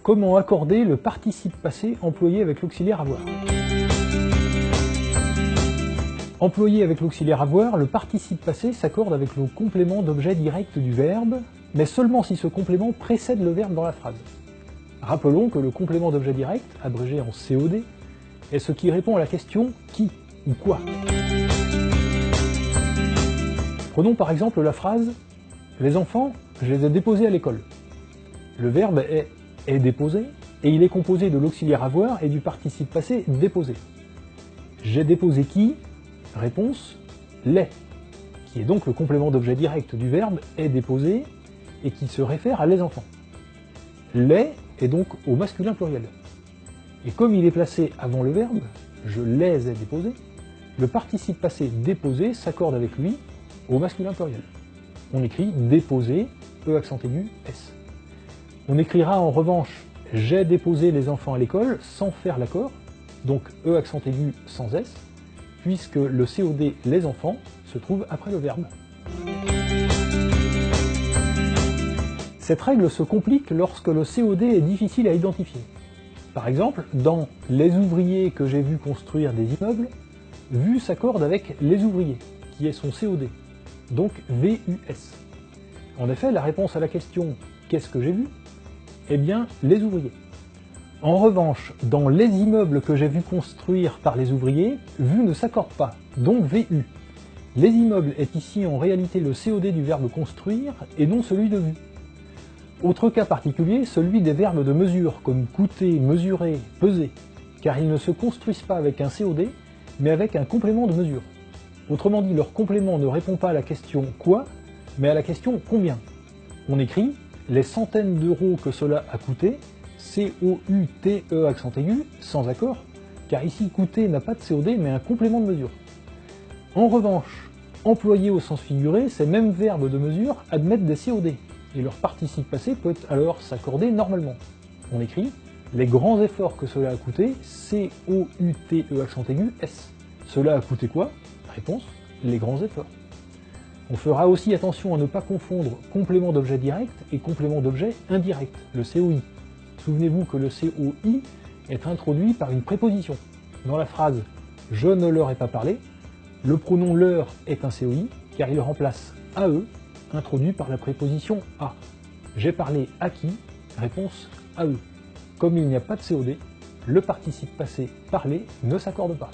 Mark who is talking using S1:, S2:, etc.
S1: Comment accorder le participe passé employé avec l'auxiliaire avoir? Employé avec l'auxiliaire avoir, le participe passé s'accorde avec le complément d'objet direct du verbe, mais seulement si ce complément précède le verbe dans la phrase. Rappelons que le complément d'objet direct, abrégé en COD, est ce qui répond à la question « qui » ou « quoi ». Prenons par exemple la phrase « Les enfants, je les ai déposés à l'école ». Le verbe est déposé, et il est composé de l'auxiliaire avoir et du participe passé déposé. J'ai déposé qui? Réponse, les, qui est donc le complément d'objet direct du verbe est déposé et qui se réfère à les enfants. Les est donc au masculin pluriel. Et comme il est placé avant le verbe, je les ai déposés, le participe passé déposé s'accorde avec lui au masculin pluriel. On écrit déposé, E accent aigu, S. On écrira en revanche j'ai déposé les enfants à l'école sans faire l'accord, donc E accent aigu sans S, puisque le COD les enfants se trouve après le verbe. Cette règle se complique lorsque le COD est difficile à identifier. Par exemple, dans les ouvriers que j'ai vu construire des immeubles, vu s'accorde avec les ouvriers, qui est son COD, donc VUS. En effet, la réponse à la question qu'est-ce que j'ai vu? Eh bien, les ouvriers. En revanche, dans les immeubles que j'ai vu construire par les ouvriers, vu ne s'accorde pas, donc VU. Les immeubles est ici en réalité le COD du verbe construire et non celui de vu. Autre cas particulier, celui des verbes de mesure, comme coûter, mesurer, peser, car ils ne se construisent pas avec un COD, mais avec un complément de mesure. Autrement dit, leur complément ne répond pas à la question quoi, mais à la question combien. On écrit les centaines d'euros que cela a coûté, C-O-U-T-E accent aigu, sans accord, car ici coûter n'a pas de COD mais un complément de mesure. En revanche, employés au sens figuré, ces mêmes verbes de mesure admettent des COD, et leur participe passé peut alors s'accorder normalement. On écrit les grands efforts que cela a coûté, C-O-U-T-E accent aigu, S. Cela a coûté quoi? Réponse, les grands efforts. On fera aussi attention à ne pas confondre complément d'objet direct et complément d'objet indirect, le COI. Souvenez-vous que le COI est introduit par une préposition. Dans la phrase « je ne leur ai pas parlé », le pronom « leur » est un COI car il remplace « AE » introduit par la préposition « à ». J'ai parlé à qui? Réponse « AE ». Comme il n'y a pas de COD, le participe passé « parler » ne s'accorde pas.